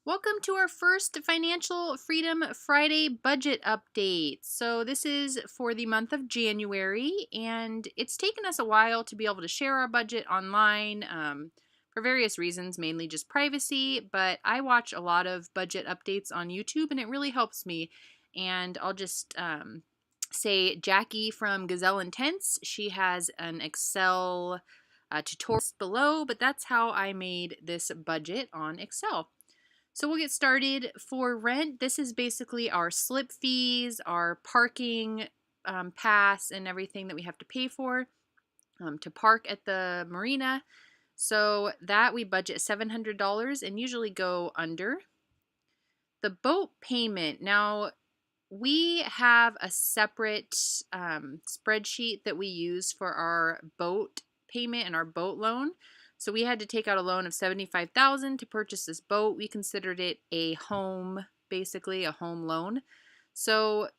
Welcome to our first Financial Freedom Friday budget update. So, this is for the month of January, and it's taken us a while to be able to share our budget online for various reasons, mainly just privacy. But I watch a lot of budget updates on YouTube, and it really helps me. And I'll just say Jackie from Gazelle Intense, she has an Excel tutorial below, but that's how I made this budget on Excel. So we'll get started. For rent, this is basically our slip fees, our parking pass, and everything that we have to pay for to park at the marina. So that we budget $700 and usually go under. The boat payment. Now, we have a separate spreadsheet that we use for our boat payment and our boat loan. So we had to take out a loan of $75,000 to purchase this boat. We considered it a home, basically a home loan. So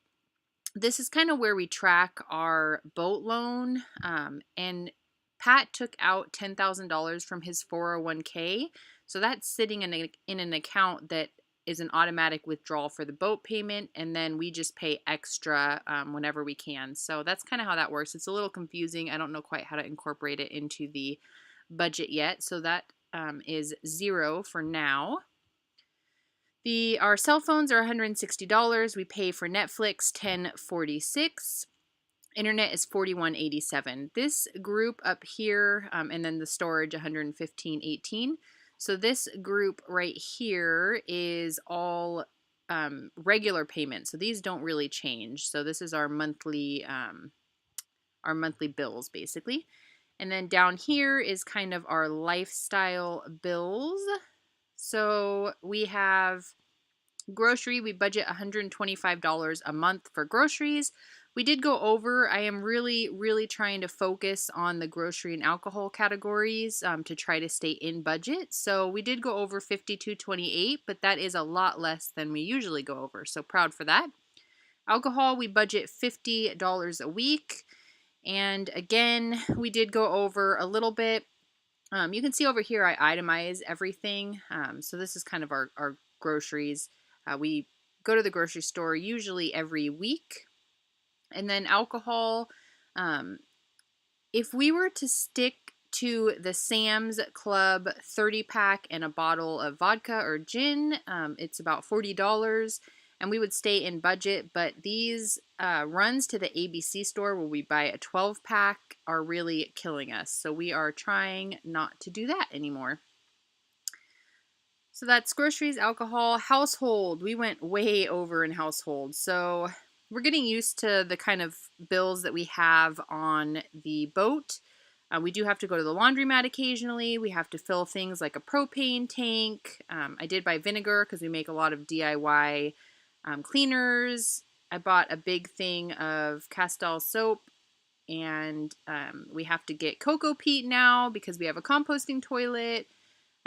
this is kind of where we track our boat loan. And Pat took out $10,000 from his 401k. So that's sitting in an account that is an automatic withdrawal for the boat payment, and then we just pay extra whenever we can. So that's kind of how that works. It's a little confusing. I don't know quite how to incorporate it into the budget yet, so that is $0 for now. Our cell phones are $160. We pay for Netflix $10.46. Internet is $41.87. This group up here, and then the storage $115.18. So this group right here is all regular payments. So these don't really change. So this is our monthly bills basically. And then down here is kind of our lifestyle bills. So we have grocery. We budget $125 a month for groceries. We did go over. I am really trying to focus on the grocery and alcohol categories to try to stay in budget. So we did go over $52.28, but that is a lot less than we usually go over. So proud for that. Alcohol, we budget $50 a week. And again, we did go over a little bit. You can see over here I itemize everything. So this is kind of our groceries. We go to the grocery store usually every week. And then alcohol, if we were to stick to the Sam's Club 30-pack and a bottle of vodka or gin, it's about $40, and we would stay in budget. But these runs to the ABC store where we buy a 12-pack are really killing us. So we are trying not to do that anymore. So that's groceries, alcohol, household. We went way over in household. So we're getting used to the kind of bills that we have on the boat. We do have to go to the laundromat occasionally. We have to fill things like a propane tank. I did buy vinegar because we make a lot of DIY cleaners. I bought a big thing of Castile soap, and we have to get cocoa peat now because we have a composting toilet.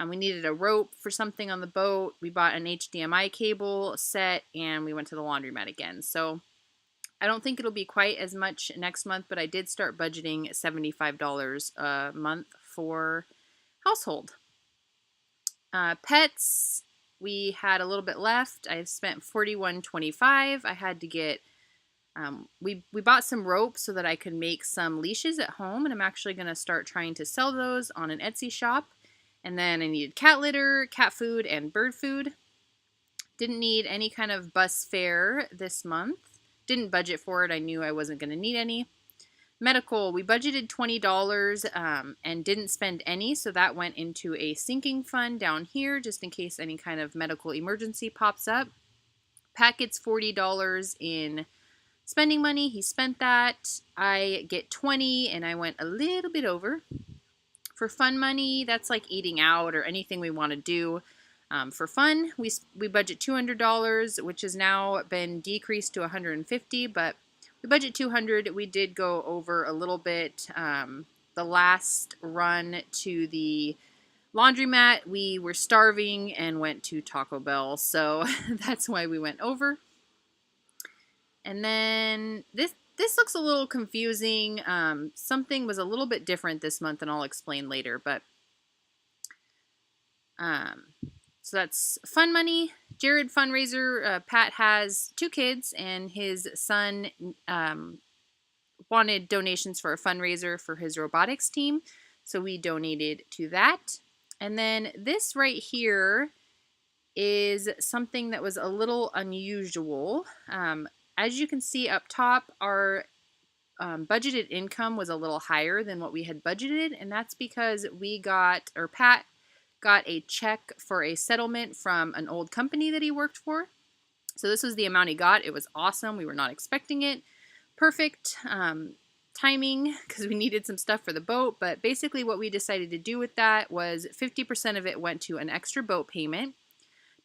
We needed a rope for something on the boat. We bought an HDMI cable set, and we went to the laundromat again. So I don't think it'll be quite as much next month, but I did start budgeting $75 a month for household. Pets, we had a little bit left. I spent $41.25. I had to get, we bought some rope so that I could make some leashes at home, and I'm actually going to start trying to sell those on an Etsy shop. And then I needed cat litter, cat food, and bird food. Didn't need any kind of bus fare this month. Didn't budget for it. I knew I wasn't going to need any. Medical, we budgeted $20 and didn't spend any, so that went into a sinking fund down here just in case any kind of medical emergency pops up. Pat gets $40 in spending money. He spent that. I get $20 and I went a little bit over. For fun money, that's like eating out or anything we want to do. For fun, we budget $200, which has now been decreased to $150, but we budget $200. We did go over a little bit. The last run to the laundromat, we were starving and went to Taco Bell, so that's why we went over. And then this looks a little confusing. Something was a little bit different this month, and I'll explain later, but so So that's fun money. Jared fundraiser. Pat has 2 kids, and his son wanted donations for a fundraiser for his robotics team. So we donated to that. And then this right here is something that was a little unusual. As you can see up top, our budgeted income was a little higher than what we had budgeted, and that's because Pat got a check for a settlement from an old company that he worked for. So this was the amount he got. It was awesome. We were not expecting it. Perfect timing because we needed some stuff for the boat. But basically what we decided to do with that was 50% of it went to an extra boat payment.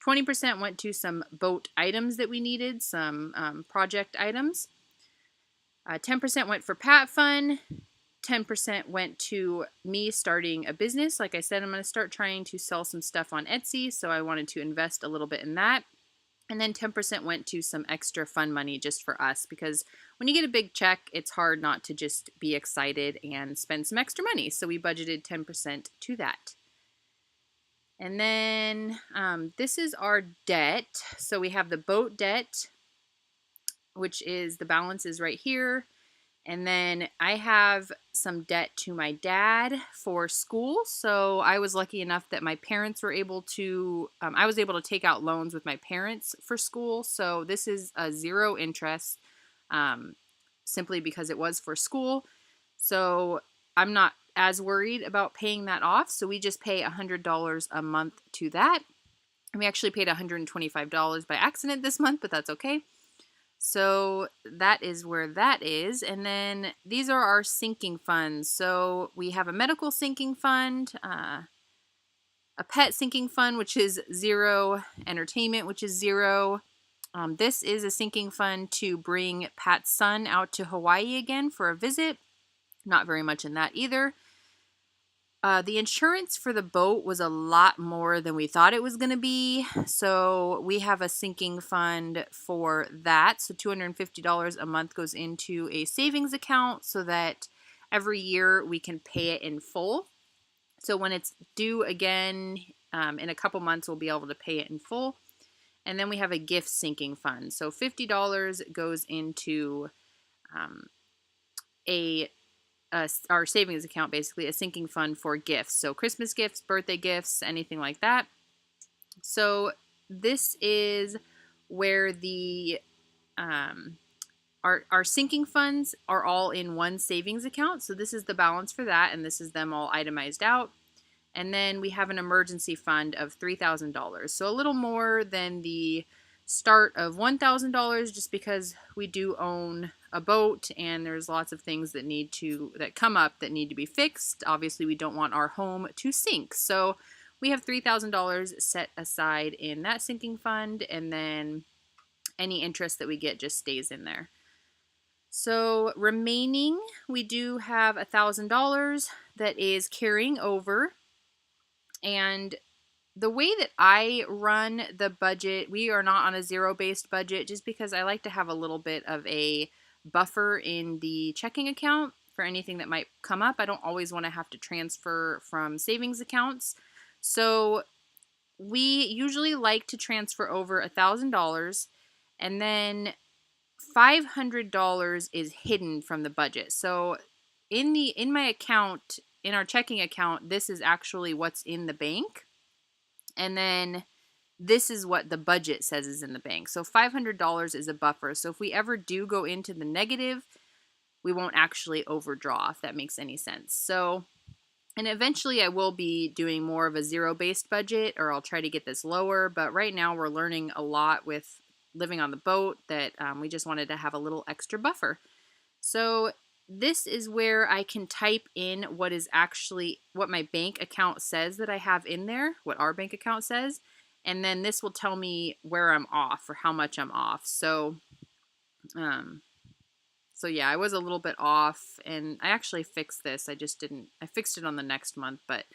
20% went to some boat items that we needed, some project items. 10% went for Pat Fun. 10% went to me starting a business. Like I said, I'm going to start trying to sell some stuff on Etsy, so I wanted to invest a little bit in that. And then 10% went to some extra fun money just for us, because when you get a big check, it's hard not to just be excited and spend some extra money. So we budgeted 10% to that. And then this is our debt. So we have the boat debt, which is the balance is right here. And then I have some debt to my dad for school. So I was lucky enough that my parents were able to, I was able to take out loans with my parents for school. So this is a 0 interest, simply because it was for school. So I'm not as worried about paying that off. So we just pay $100 a month to that. And we actually paid $125 by accident this month, but that's okay. So that is where that is. And then these are our sinking funds. So we have a medical sinking fund, a pet sinking fund, which is 0, entertainment, which is 0. This is a sinking fund to bring Pat's son out to Hawaii again for a visit. Not very much in that either. The insurance for the boat was a lot more than we thought it was going to be. So we have a sinking fund for that. So $250 a month goes into a savings account so that every year we can pay it in full. So when it's due again in a couple months, we'll be able to pay it in full. And then we have a gift sinking fund. So $50 goes into our savings account, basically a sinking fund for gifts. So Christmas gifts, birthday gifts, anything like that. So this is where the our sinking funds are all in one savings account. So this is the balance for that, and this is them all itemized out. And then we have an emergency fund of $3,000. So a little more than the start of $1,000, just because we do own a boat and there's lots of things that come up that need to be fixed. Obviously, we don't want our home to sink. So we have $3,000 set aside in that sinking fund, and then any interest that we get just stays in there. So remaining, we do have $1,000 that is carrying over. And the way that I run the budget, we are not on a 0-based budget just because I like to have a little bit of a buffer in the checking account for anything that might come up. I don't always want to have to transfer from savings accounts. So we usually like to transfer over $1,000, and then $500 is hidden from the budget. So in my account, in our checking account, this is actually what's in the bank. And then this is what the budget says is in the bank. So $500 is a buffer. So if we ever do go into the negative, we won't actually overdraw, if that makes any sense. So, and eventually I will be doing more of a 0-based budget, or I'll try to get this lower. But right now we're learning a lot with living on the boat that we just wanted to have a little extra buffer. So this is where I can type in what my bank account says that I have in there, what our bank account says, and then this will tell me where I'm off or how much I'm off. So yeah, I was a little bit off, and I actually fixed this. I fixed it on the next month, but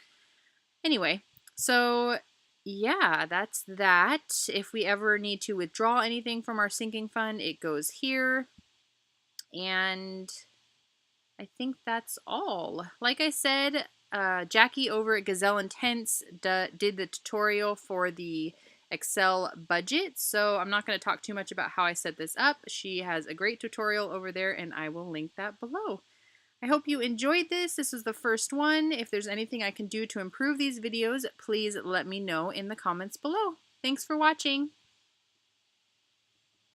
anyway, so yeah, that's that. If we ever need to withdraw anything from our sinking fund, it goes here. And I think that's all. Like I said, Jackie over at Gazelle Intense did the tutorial for the Excel budget, so I'm not going to talk too much about how I set this up. She has a great tutorial over there, and I will link that below. I hope you enjoyed this. This was the first one. If there's anything I can do to improve these videos, please let me know in the comments below. Thanks for watching.